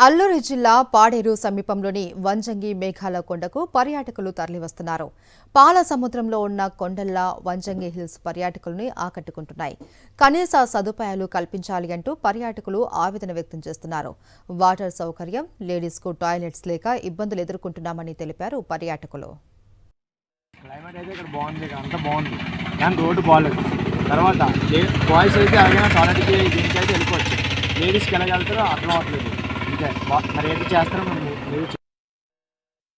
అల్లూరు జిల్లా పాడేరు సమీపంలోని వంజంగి మేఘాల కొండకు పర్యాటకులు తరలివస్తున్నారు. పాల సముద్రంలో ఉన్న కొండల్లా వంజంగి హిల్స్ పర్యాటకుల్ని ఆకట్టుకుంటున్నాయి. కనీస సదుపాయాలు కల్పించాలి అంటూ పర్యాటకులు ఆవేదన వ్యక్తం చేస్తున్నారు. వాటర్ సౌకర్యం, లేడీస్కు టాయిలెట్స్ లేక ఇబ్బందులు ఎదుర్కొంటున్నామని తెలిపారు పర్యాటకులు. క్లైమేట్ అయితే ఇక్కడ బాగుంది, ఇక్కడ అంతా బాగుంది, కానీ రోడ్డు బాగాలేదు. తర్వాత బాయ్స్ అయితే అలాగైనా టాయిలెట్కి దీనికి అయితే వెళ్ళిపోవచ్చు, లేడీస్కి ఎలాగెళ్తారో అర్థం అవ్వట్లేదు. అంతే, మరి ఏంటి చేస్తారో మీరు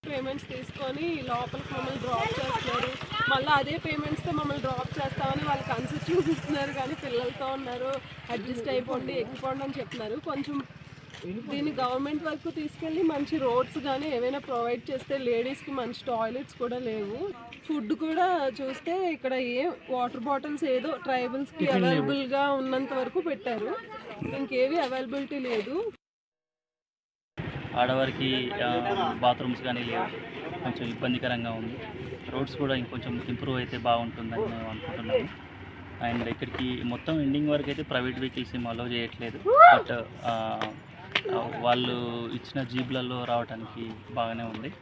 పేమెంట్స్ తీసుకొని లోపలికి మమ్మల్ని డ్రాప్ చేస్తున్నారు. మళ్ళీ అదే పేమెంట్స్తో మమ్మల్ని డ్రాప్ చేస్తామని వాళ్ళు కన్సెప్ట్ చూపిస్తున్నారు. కానీ పిల్లలతో ఉన్నారు, అడ్జస్ట్ అయిపోండి, ఎక్కిపోండి అని చెప్తున్నారు. కొంచెం దీన్ని గవర్నమెంట్ వరకు తీసుకెళ్ళి మంచి రోడ్స్ కానీ ఏమైనా ప్రొవైడ్ చేస్తే, లేడీస్కి మంచి టాయిలెట్స్ కూడా లేవు. ఫుడ్ కూడా చూస్తే ఇక్కడ వాటర్ బాటిల్స్ ఏదో ట్రైబల్స్కి అవైలబుల్గా ఉన్నంత వరకు పెట్టారు, ఇంకేవి అవైలబిలిటీ లేదు. ఆడవారికి బాత్రూమ్స్ కానీ లేవు, కొంచెం ఇబ్బందికరంగా ఉంది. రోడ్స్ కూడా ఇంకొంచెం ఇంప్రూవ్ అయితే బాగుంటుందని మేము అనుకుంటున్నాము. అండ్ ఇక్కడికి మొత్తం ఎండింగ్ వరకు అయితే ప్రైవేట్ వెహికల్స్ ఏం అలౌ చేయట్లేదు. బట్ వాళ్ళు ఇచ్చిన జీబ్లలో రావడానికి బాగానే ఉంది.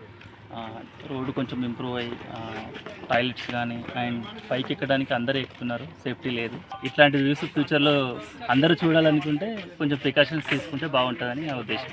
రోడ్డు కొంచెం ఇంప్రూవ్ అయ్యి టాయిలెట్స్ కానీ అండ్ పైకి ఎక్కడానికి అందరూ ఎక్కుతున్నారు, సేఫ్టీ లేదు. ఇట్లాంటి వ్యూస్ ఫ్యూచర్లో అందరూ చూడాలనుకుంటే కొంచెం ప్రికాషన్స్ తీసుకుంటే బాగుంటుందని నా ఉద్దేశం.